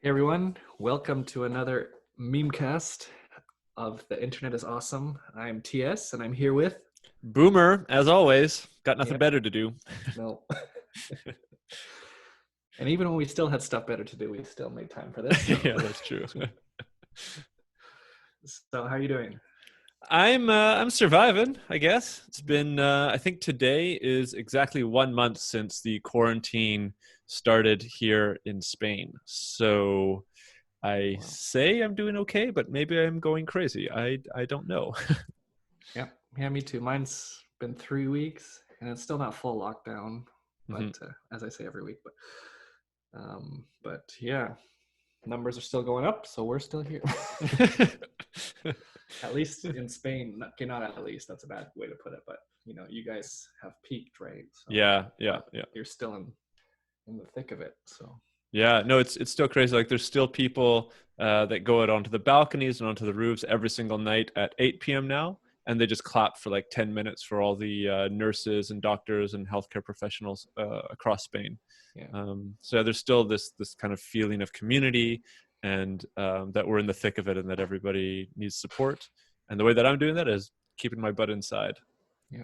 Hey everyone, welcome to another MemeCast of The Internet is Awesome. I'm TS and I'm here with, Boomer, as always, got nothing yeah, better to do. no. And even when we still had stuff better to do, we still made time for this. Yeah, that's true. So how are you doing? I'm surviving, I guess. It's been I think today is exactly 1 month since the quarantine started here in Spain. So I Wow. say I'm doing okay, but maybe I'm going crazy. I don't know. Yeah, yeah, me too. Mine's been 3 weeks and it's still not full lockdown, Mhm. but as I say every week, but yeah, numbers are still going up, so we're still here. At least in Spain, okay, not at least, that's a bad way to put it, but you guys have peaked, right? So, Yeah, yeah, but yeah. you're still in the thick of it. So, Yeah, no, it's still crazy. Like there's still people that go out onto the balconies and onto the roofs every single night at 8 p.m. now, and they just clap for like 10 minutes for all the nurses and doctors and healthcare professionals across Spain. yeah, So yeah, there's still this kind of feeling of community and that we're in the thick of it and that everybody needs support. And the way that I'm doing that is keeping my butt inside. yeah,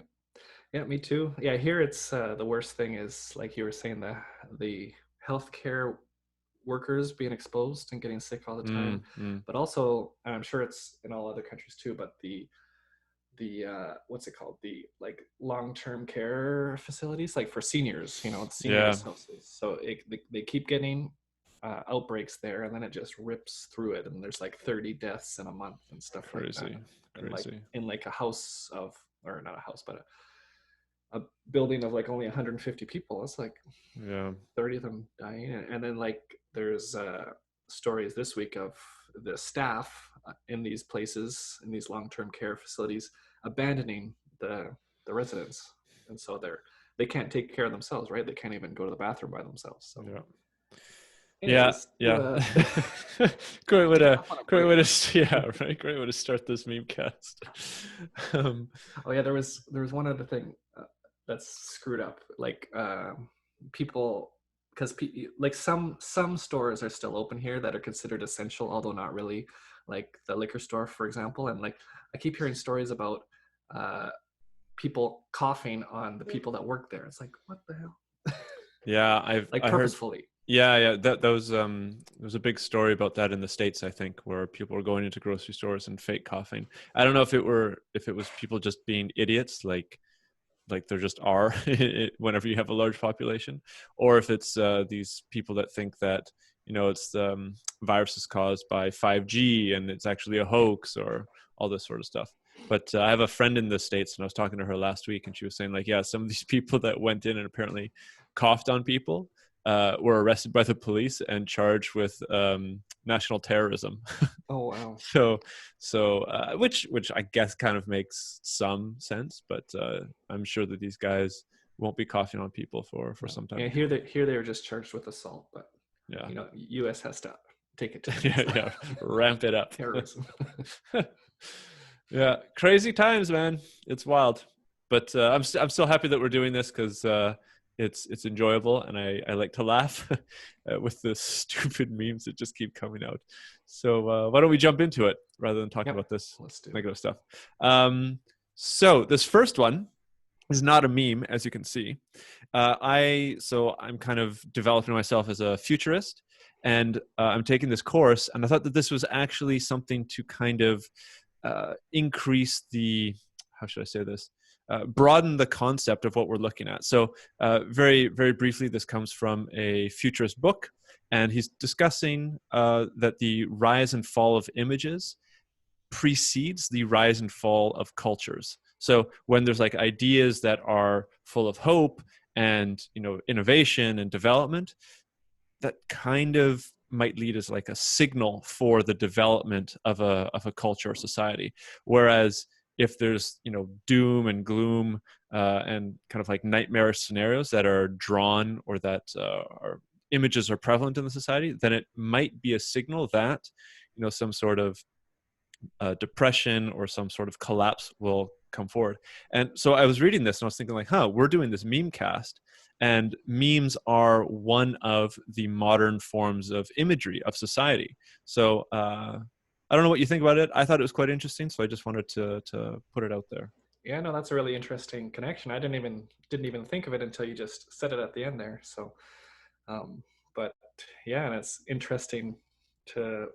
yeah, me too. Yeah, here it's the worst thing is like you were saying, the healthcare workers being exposed and getting sick all the time, Mm, mm. but also, and I'm sure it's in all other countries too, but the what's it called, the like long-term care facilities, like for seniors, Yeah, seniors houses, so they keep getting outbreaks there, and then it just rips through it, and there's like 30 deaths in a month and stuff like that, crazy, and like crazy. in like a house of, or not a house, but a building of like only 150 people. It's like Yeah. 30 of them dying, and then like there's stories this week of the staff in these places, in these long-term care facilities, abandoning the residents, and so they can't take care of themselves, right? They can't even go to the bathroom by themselves. So Yeah. Yeah, anyways, yeah. not Great way getting to, off on a great bright way note. to, yeah, right. Great way to start this meme cast. Um, Oh yeah, there was one other thing that's screwed up. Like people, because like some stores are still open here that are considered essential, although not really. Like the liquor store, for example, and like I keep hearing stories about uh, people coughing on the people that work there. It's like, what the hell? yeah, Like I heard, purposefully. yeah, yeah. That was there was a big story about that in the States, I think, where people were going into grocery stores and fake coughing. I don't know if it was people just being idiots, like there just are whenever you have a large population, or if it's these people that think that it's virus is caused by 5G and it's actually a hoax or all this sort of stuff. But I have a friend in the States, and I was talking to her last week, and she was saying like, yeah, some of these people that went in and apparently coughed on people were arrested by the police and charged with national terrorism. Oh wow. So which I guess kind of makes some sense, but I'm sure that these guys won't be coughing on people for No. some time Yeah, to come. here they were just charged with assault, but Yeah, U.S. has to take it to the yeah, next level. yeah. Ramp it up. Terrorism. Yeah, crazy times, man. It's wild, but I'm still happy that we're doing this because it's enjoyable and I like to laugh with the stupid memes that just keep coming out. So why don't we jump into it rather than talking Yep, about this let's do it. negative stuff? So this first one is not a meme, as you can see. I'm kind of developing myself as a futurist, and I'm taking this course, and I thought that this was actually something to kind of increase the, how should I say this, broaden the concept of what we're looking at. So very, very briefly, this comes from a futurist book, and he's discussing that the rise and fall of images precedes the rise and fall of cultures. So when there's like ideas that are full of hope and innovation and development, that kind of might lead as like a signal for the development of a culture or society. Whereas if there's doom and gloom and kind of like nightmarish scenarios that are drawn or that are images are prevalent in the society, then it might be a signal that some sort of depression or some sort of collapse will come forward. And so I was reading this and I was thinking like, we're doing this meme cast. And memes are one of the modern forms of imagery of society. So I don't know what you think about it. I thought it was quite interesting, so I just wanted to put it out there. Yeah, no, that's a really interesting connection. I didn't even think of it until you just said it at the end there. So, um, but yeah, and it's interesting to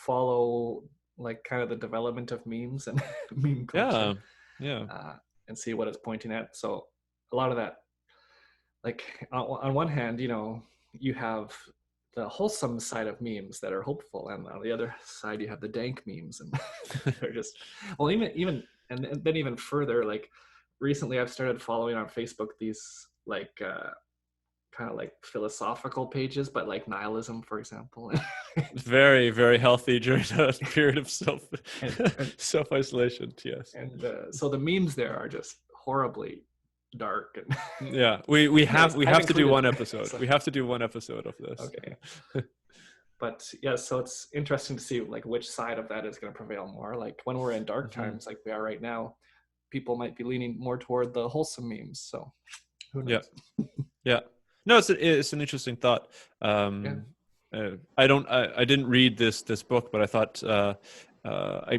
follow like kind of the development of memes and meme culture, Yeah, yeah, uh, and see what it's pointing at. So a lot of that, like on one hand, you have the wholesome side of memes that are hopeful, and on the other side, you have the dank memes, and they're just, well, and then even further, like recently, I've started following on Facebook these like kind of like philosophical pages, but like nihilism, for example, very, very healthy during a period of and self isolation. Yes. so the memes there are just horribly dark. And Yeah, we anyways, have we I've have to do included one them. episode. So, We have to do one episode of this. okay. But yeah, so it's interesting to see like which side of that is going to prevail more. Like when we're in dark Hmm. times like we are right now, people might be leaning more toward the wholesome memes. So who Yeah, knows? yeah. No, it's an interesting thought. Yeah. I didn't read this book, but I thought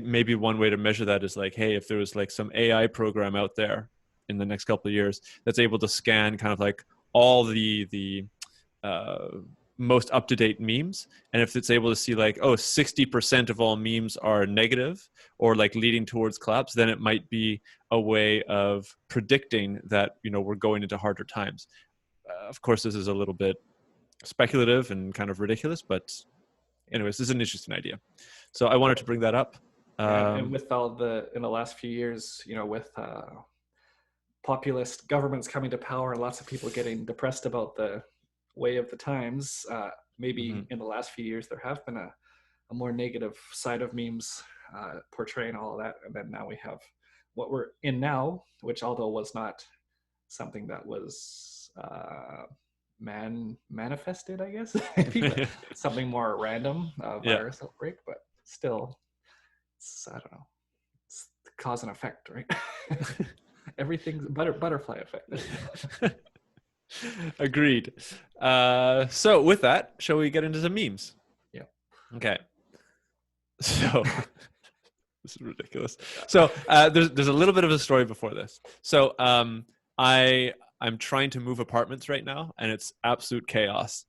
maybe one way to measure that is like, hey, if there was like some AI program out there in the next couple of years that's able to scan kind of like all the uh, most up-to-date memes, and if it's able to see like, oh, 60% of all memes are negative or like leading towards collapse, then it might be a way of predicting that we're going into harder times. Of course, this is a little bit speculative and kind of ridiculous, but anyways, this is an interesting idea, so I wanted to bring that up. Yeah, and with all in the last few years, with populist governments coming to power and lots of people getting depressed about the way of the times, maybe Mhm. in the last few years there have been a more negative side of memes, portraying all of that, and then now we have what we're in now, which although was not something that was manifested, I guess, maybe, but something more random, Yeah. virus outbreak, but still, I don't know, it's cause and effect, right? Everything's butterfly effect. Agreed. So with that, shall we get into some memes? Yeah. Okay. So this is ridiculous. So there's a little bit of a story before this. So I'm trying to move apartments right now, and it's absolute chaos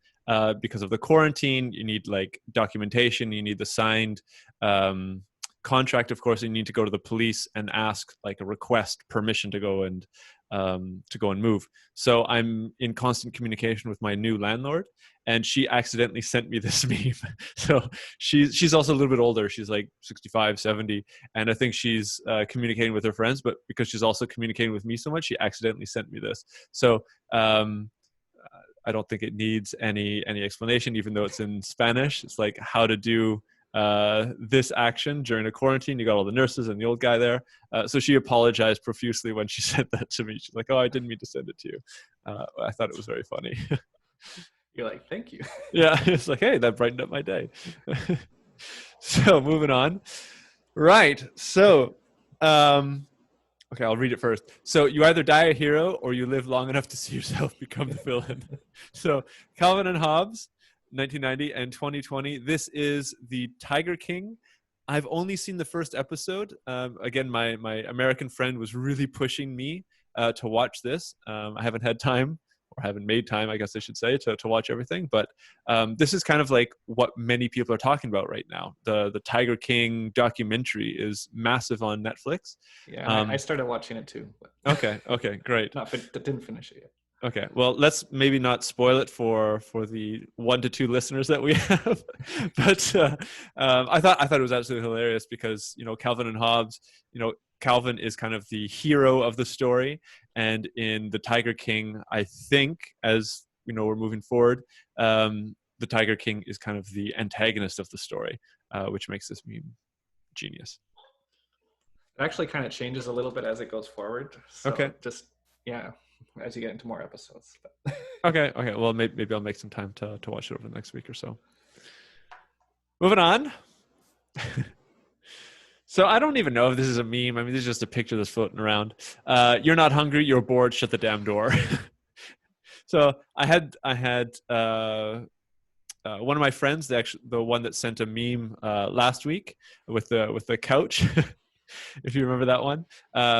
because of the quarantine. You need like documentation. You need the signed contract, of course. You need to go to the police and ask like a request permission to go and move. So I'm in constant communication with my new landlord, and she accidentally sent me this meme. So she's also a little bit older. She's like 65, 70, and I think she's communicating with her friends, but because she's also communicating with me so much, she accidentally sent me this. So I don't think it needs any explanation, even though it's in Spanish. It's like how to do this action during a quarantine. You got all the nurses and the old guy there. So she apologized profusely when she sent that to me. She's like, "Oh, I didn't mean to send it to you." I thought it was very funny. You're like, thank you. Yeah, it's like, hey, that brightened up my day. So moving on. Right. So, okay, I'll read it first. So you either die a hero or you live long enough to see yourself become the villain. So Calvin and Hobbes, 1990 and 2020. This is the Tiger King. I've only seen the first episode. Again, my American friend was really pushing me to watch this. I haven't had time, or haven't made time, I guess I should say, to watch everything. But this is kind of like what many people are talking about right now. The Tiger King documentary is massive on Netflix. Yeah, I started watching it too. But Okay, great. didn't finish it yet. Okay, well, let's maybe not spoil it for the 1 to 2 listeners that we have. But I thought it was absolutely hilarious because Calvin and Hobbes, Calvin is kind of the hero of the story, and in the Tiger King, I think, as we're moving forward, the Tiger King is kind of the antagonist of the story, which makes this meme genius. It actually kind of changes a little bit as it goes forward. So Okay. just, yeah, as you get into more episodes. Okay. Well, maybe I'll make some time to watch it over the next week or so. Moving on. So I don't even know if this is a meme. I mean, this is just a picture that's floating around. You're not hungry. You're bored. Shut the damn door. So I had one of my friends, the one that sent a meme last week with the couch, if you remember that one.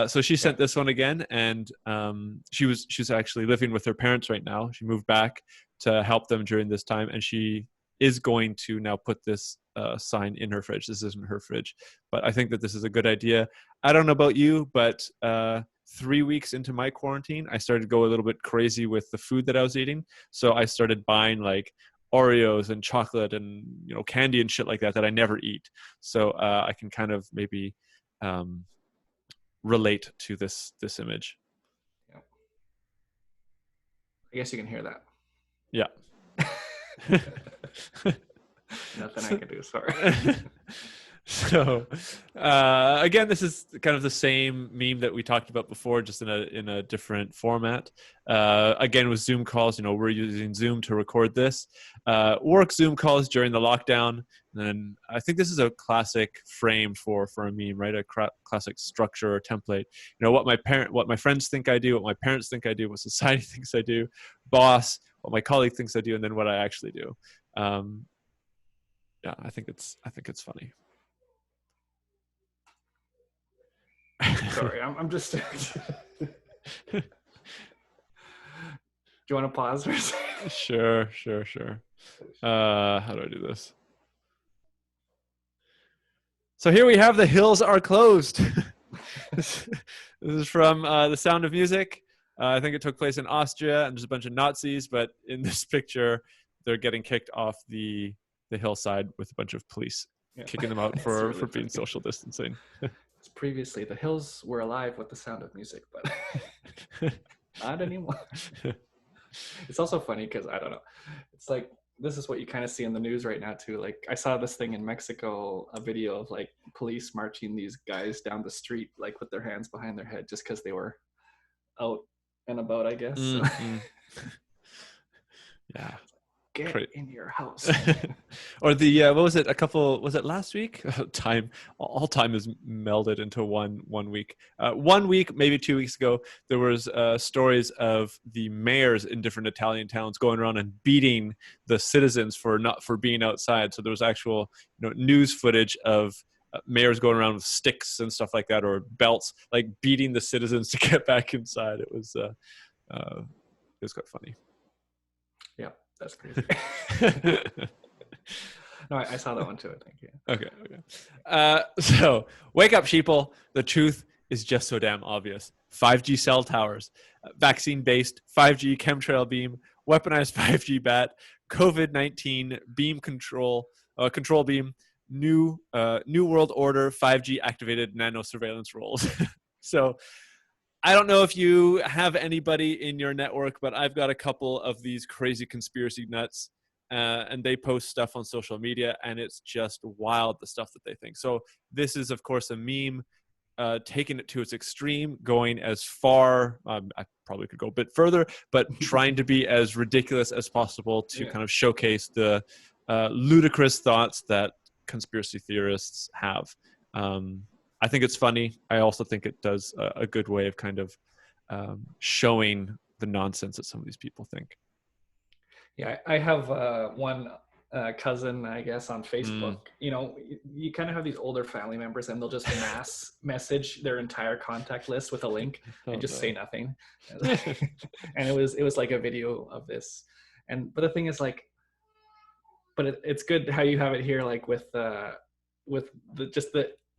So she sent this one again, and she's actually living with her parents right now. She moved back to help them during this time, and she is going to now put this sign in her fridge. This isn't her fridge, but I think that this is a good idea. I don't know about you, but 3 weeks into my quarantine, I started to go a little bit crazy with the food that I was eating. So I started buying like Oreos and chocolate and candy and shit like that I never eat. So I can kind of maybe relate to this image. Yeah. I guess you can hear that. Yeah. Nothing I can do. Sorry. So again, this is kind of the same meme that we talked about before, just in a different format. Again, with Zoom calls, we're using Zoom to record this. Work Zoom calls during the lockdown. And I think this is a classic frame for a meme, right? A classic structure or template. What my friends think I do, what my parents think I do, what society thinks I do, boss, what my colleague thinks I do, and then what I actually do. Yeah, I think it's funny. Sorry, I'm just. Do you want to pause for a second? Sure. How do I do this? So here we have The Hills Are Closed. This is from The Sound of Music. I think it took place in Austria, and there's a bunch of Nazis, but in this picture, they're getting kicked off the hillside with a bunch of police kicking them out for really being social distancing. Previously, the hills were alive with the sound of music, but not anymore. It's also funny because I don't know. It's like this is what you kind of see in the news right now too. Like I saw this thing in Mexico, a video of like police marching these guys down the street, like with their hands behind their head, just because they were out and about, I guess. Mm-hmm. Yeah. Get in your house. Or the what was it? Was it last week? All time is melded into one week. 1 week, maybe 2 weeks ago, there was stories of the mayors in different Italian towns going around and beating the citizens for being outside. So there was actual news footage of mayors going around with sticks and stuff like that, or belts, like beating the citizens to get back inside. It was quite funny. Yeah. That's crazy. No, I saw that one too, I think. Yeah. Okay. So, wake up, sheeple. The truth is just so damn obvious. 5G cell towers, vaccine-based 5G chemtrail beam, weaponized 5G bat, COVID-19 beam control beam, new world order 5G activated nano surveillance roles. So, I don't know if you have anybody in your network, but I've got a couple of these crazy conspiracy nuts, and they post stuff on social media, and it's just wild, the stuff that they think. So this is, of course, a meme, taking it to its extreme, going as far, I probably could go a bit further, but trying to be as ridiculous as possible to kind of showcase the ludicrous thoughts that conspiracy theorists have. I think it's funny. I also think it does a good way of kind of showing the nonsense that some of these people think. Yeah, I have one cousin, I guess, on Facebook. You kind of have these older family members, and they'll just mass message their entire contact list with a link and just say nothing. And it was like a video of this. But the thing is, like, but it's good how you have it here, like with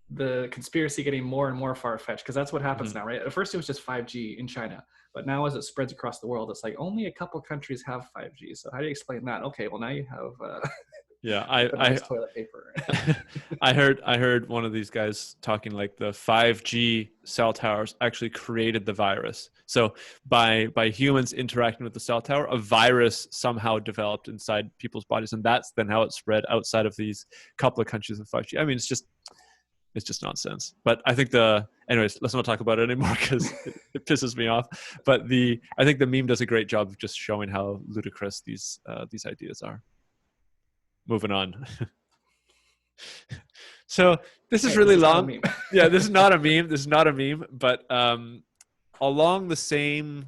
the conspiracy getting more and more far-fetched, because that's what happens now, right? At first it was just 5G in China, but now as it spreads across the world, it's like only a couple countries have 5G. So how do you explain that? Okay, well now you have I toilet paper. I heard one of these guys talking like the 5G cell towers actually created the virus. So by humans interacting with the cell tower, a virus somehow developed inside people's bodies, and that's then how it spread outside of these couple of countries with 5G. I mean, it's just nonsense. But I think anyways, let's not talk about it anymore because it pisses me off. But I think the meme does a great job of just showing how ludicrous these ideas are. Moving on. So this is really long. Yeah, this is not a meme. This is not a meme, but along the same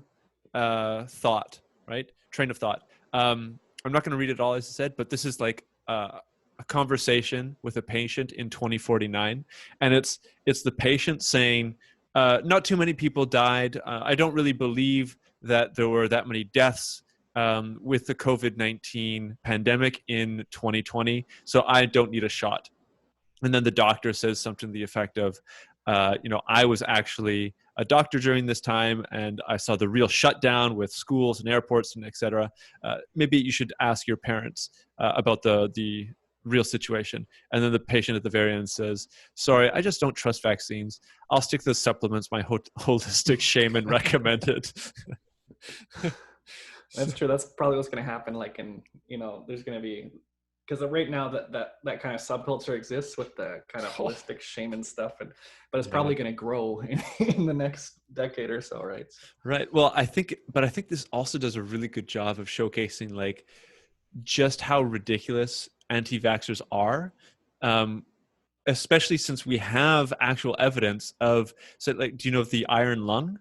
thought, right? train of thought. I'm not going to read it all, as I said, but this is like a conversation with a patient in 2049, and it's the patient saying, not too many people died. I don't really believe that there were that many deaths with the COVID-19 pandemic in 2020, so I don't need a shot. And then the doctor says something to the effect of, I was actually a doctor during this time, and I saw the real shutdown with schools and airports and et cetera. Maybe you should ask your parents about the real situation. And then the patient at the very end says, sorry, I just don't trust vaccines. I'll stick to the supplements my holistic shaman recommended. That's true. That's probably what's going to happen. Like, there's going to be, because right now that kind of subculture exists with the kind of holistic shaman stuff, but it's probably going to grow in the next decade or so, right? Right. Well, I think this also does a really good job of showcasing like just how ridiculous anti-vaxxers are, especially since we have actual evidence of. So, like, do you know of the iron lung?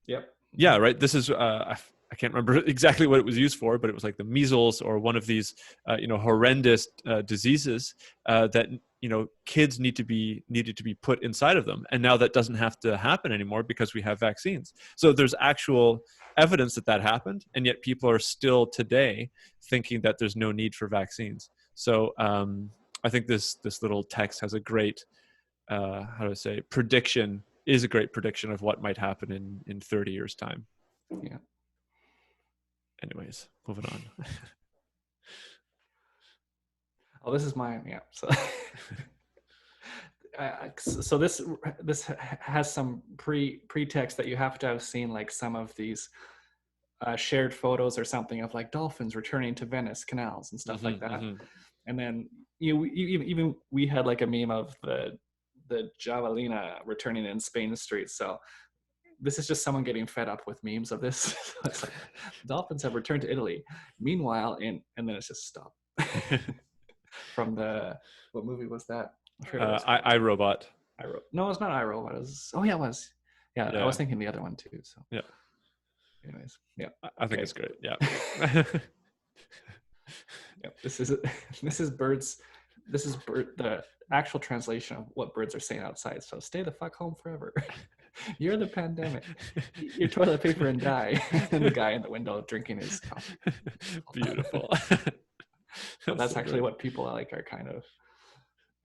Yep. Yeah. Right. This is. I can't remember exactly what it was used for, but it was like the measles or one of these, horrendous diseases that kids needed to be put inside of them, and now that doesn't have to happen anymore because we have vaccines. So there's actual evidence that happened, and yet people are still today thinking that there's no need for vaccines. So I think this little text has a great, prediction. Is a great prediction of what might happen in 30 years' time. Yeah. Anyways, moving on. Oh, this is mine. Yeah. So, so this has some pretext that you have to have seen, like some of these shared photos or something of like dolphins returning to Venice canals and stuff like that. Mm-hmm. And then even we had like a meme of the javelina returning in Spain streets. So this is just someone getting fed up with memes of this. It's like, dolphins have returned to Italy. Meanwhile, and then it's just stop. From what movie was that? I Robot. No, it's not I Robot. It was. Yeah, I was thinking the other one too. So yeah. Anyways, yeah. I think it's great. Yeah. Yeah. This is birds. This is the actual translation of what birds are saying outside. So stay the fuck home forever. You're the pandemic. Eat your toilet paper and die. And the guy in the window drinking his coffee. Beautiful. So that's actually what people are kind of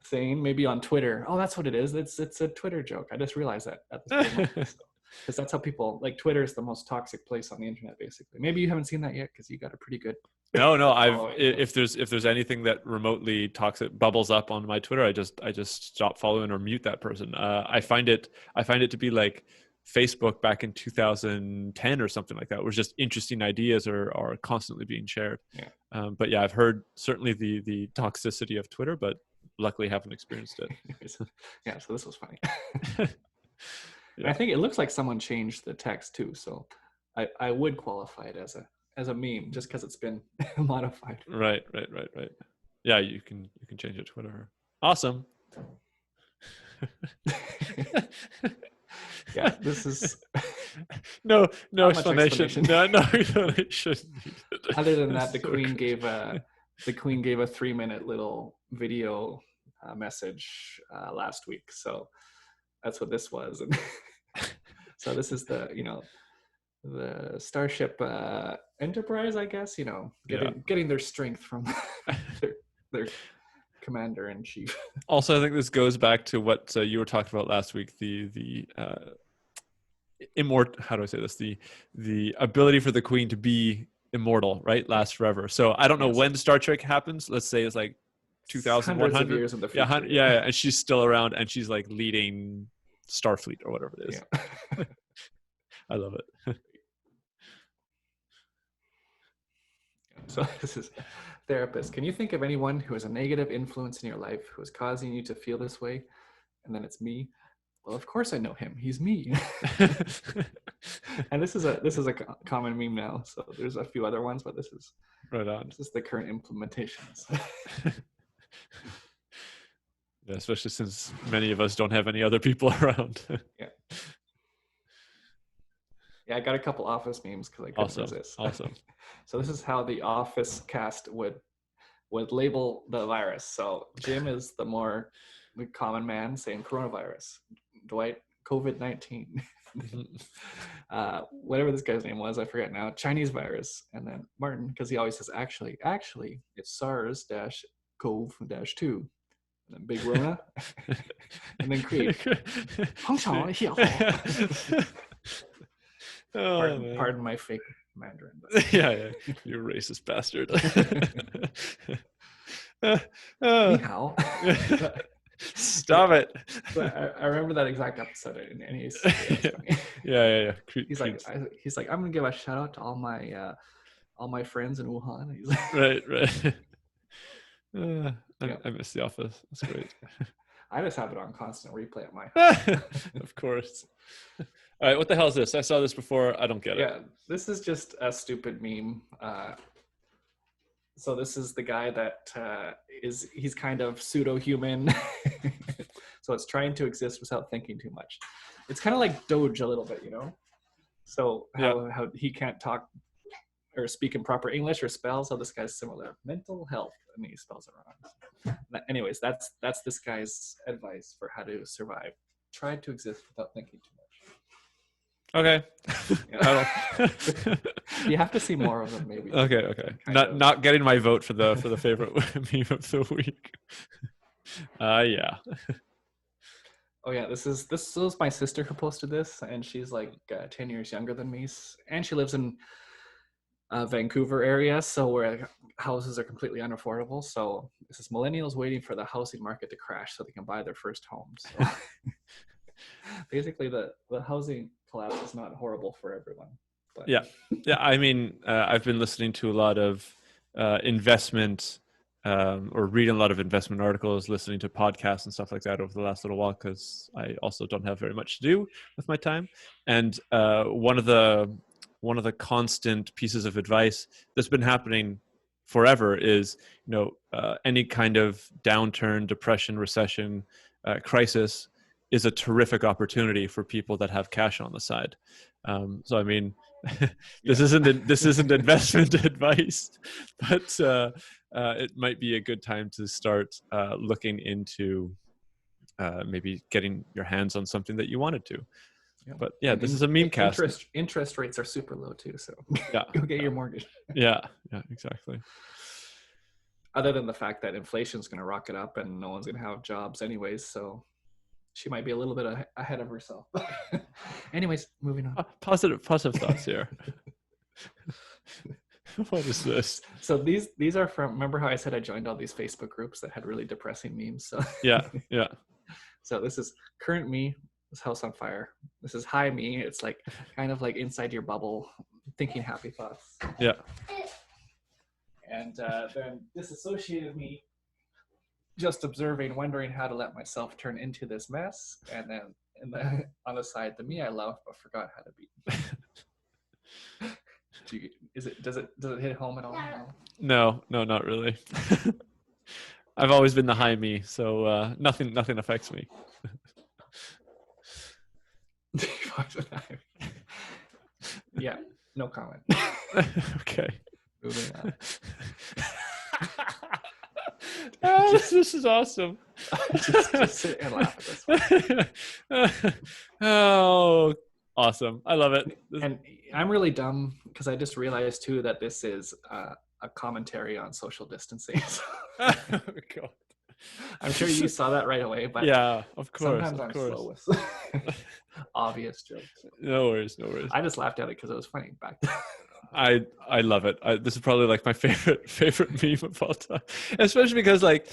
saying. Maybe on Twitter. Oh, that's what it is. It's a Twitter joke. I just realized that at this moment. Because that's how people like. Twitter is the most toxic place on the internet, basically. Maybe you haven't seen that yet because you got a pretty good. No. If there's anything that remotely toxic bubbles up on my Twitter, I just stop following or mute that person. I find it to be like Facebook back in 2010 or something like that, where just interesting ideas are constantly being shared. Yeah. But yeah, I've heard certainly the toxicity of Twitter, but luckily haven't experienced it. Yeah. So this was funny. Yeah. I think it looks like someone changed the text too, so I would qualify it as a meme just because it's been modified. Right. Yeah, you can change it to whatever. Awesome. Yeah, this is no explanation. No explanation. Other than that, the Queen gave a 3-minute little video message last week, so that's what this was. And so this is the Starship Enterprise, I guess, getting their strength from their commander-in-chief. Also, I think this goes back to what you were talking about last week, the how do I say this? The ability for the Queen to be immortal, right? Last forever. So I don't know when Star Trek happens. Let's say it's like 2100 years in the future. Yeah, and she's still around and she's like leading Starfleet or whatever it is. Yeah. I love it. So this is therapist. Can you think of anyone who is a negative influence in your life who is causing you to feel this way? And then it's me. Well, of course I know him. He's me. And this is a common meme now. So there's a few other ones, but this is right on. This is the current implementations. Yeah, especially since many of us don't have any other people around. Yeah. Yeah, I got a couple Office memes because I couldn't resist. Awesome. So this is how the Office cast would label the virus. So Jim is the more common man saying coronavirus. Dwight, COVID-19. Whatever this guy's name was, I forget now. Chinese virus. And then Martin, because he always says actually, it's SARS-CoV-2. And then Big Rona. And then Creep. Pardon my fake Mandarin. Yeah, you racist bastard. Ni hao. Stop it. I remember that exact episode, and he's yeah. He's like, I'm gonna give a shout out to all my friends in Wuhan. He's like, right. I miss The Office. That's great. I just have it on constant replay at my house. Of course. All right, what the hell is this? I saw this before. I don't get it. Yeah, this is just a stupid meme. So this is the guy that he's kind of pseudo-human. So it's trying to exist without thinking too much. It's kind of like Doge a little bit, you know? So how he can't talk or speak in proper English or spell, so this guy's similar. Mental health, and he spells it wrong. Anyways, that's this guy's advice for how to survive. Try to exist without thinking too much. Okay. You have to see more of them, maybe. Okay. Not getting my vote for the favorite meme of the week. Yeah. Oh yeah, this was my sister who posted this, and she's like 10 years younger than me, and she lives in Vancouver area, so where houses are completely unaffordable. So this is millennials waiting for the housing market to crash so they can buy their first homes. So basically, the housing collapse is not horrible for everyone. But. Yeah. I mean, I've been listening to a lot of investment or reading a lot of investment articles, listening to podcasts and stuff like that over the last little while, because I also don't have very much to do with my time. And one of the constant pieces of advice that's been happening forever is, any kind of downturn, depression, recession, crisis is a terrific opportunity for people that have cash on the side. So I mean, this isn't investment advice, but it might be a good time to start looking into maybe getting your hands on something that you wanted to. Yeah. But yeah, this is a MemeCast. Interest rates are super low too, so yeah, go get your mortgage. Yeah, exactly. Other than the fact that inflation's going to rocket up and no one's going to have jobs anyways, so she might be a little bit ahead of herself. Anyways, moving on. Positive thoughts here. What is this? So these are from. Remember how I said I joined all these Facebook groups that had really depressing memes? So yeah. So this is current me. This house on fire. This is hi me. It's like kind of like inside your bubble, thinking happy thoughts. Yeah. And then disassociated me, just observing, wondering how to let myself turn into this mess. And then on the side, the me I love but forgot how to be. Does it hit home at all? No, not really. I've always been the high me, so nothing affects me. Yeah, no comment. Okay. Moving on. This is awesome. just sit and laugh at this. Oh, awesome. I love it. And I'm really dumb because I just realized too that this is a commentary on social distancing. Oh, God. I'm sure you saw that right away, but yeah, of course. Sometimes I'm slow with obvious jokes. No worries. I just laughed at it because it was funny back then. I love it. This is probably like my favorite meme of all time, especially because like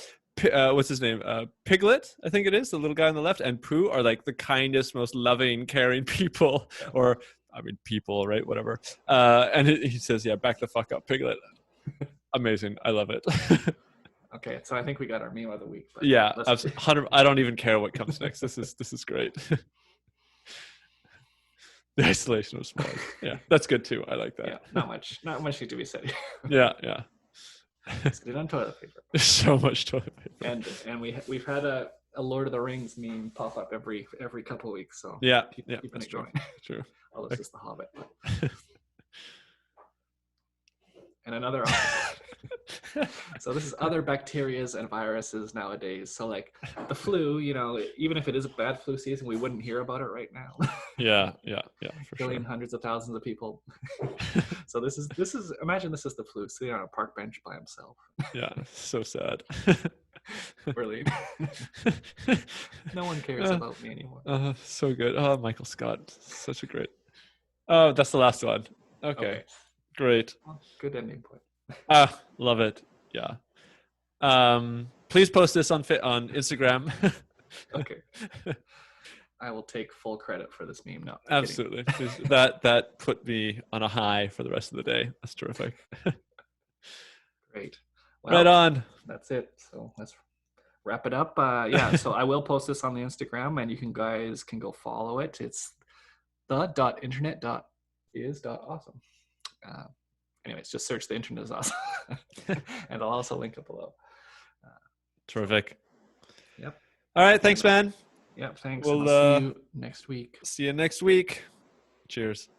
what's his name? Piglet, I think it is, the little guy on the left, and Pooh are like the kindest, most loving, caring people, or I mean people, right? Whatever. And he says, "Yeah, back the fuck up, Piglet." Amazing. I love it. Okay, so I think we got our meme of the week. Yeah, I don't even care what comes next. This is great. The isolation of small. Yeah, that's good too. I like that. Yeah, not much need to be said. Yeah. Let's get it on toilet paper. There's so much toilet paper. And we've had a a Lord of the Rings meme pop up every couple of weeks. So Yeah, keeping that's it true. going. True. Although it's just The Hobbit. And another opposite. So this is other bacterias and viruses nowadays. So like the flu, even if it is a bad flu season, we wouldn't hear about it right now. Yeah, for Killing sure. hundreds of thousands of people. So this is imagine this is the flu sitting on a park bench by himself. Yeah, so sad. Really. No one cares about me anymore. So good. Oh, Michael Scott, such a great. Oh, that's the last one. Okay. Great. Well, good ending point. Love it. Yeah. Please post this on Instagram. Okay. I will take full credit for this meme. No, absolutely. Please, that put me on a high for the rest of the day. That's terrific. Great. Well, right on. That's it. So let's wrap it up. Yeah. So I will post this on the Instagram, and you guys can go follow it. It's the.internet.is.awesome. Anyways, just search The Internet is Awesome. And I'll also link it below. Terrific. Yep. All right. Thanks, man. Yep. Thanks. We'll see you next week. See you next week. Cheers.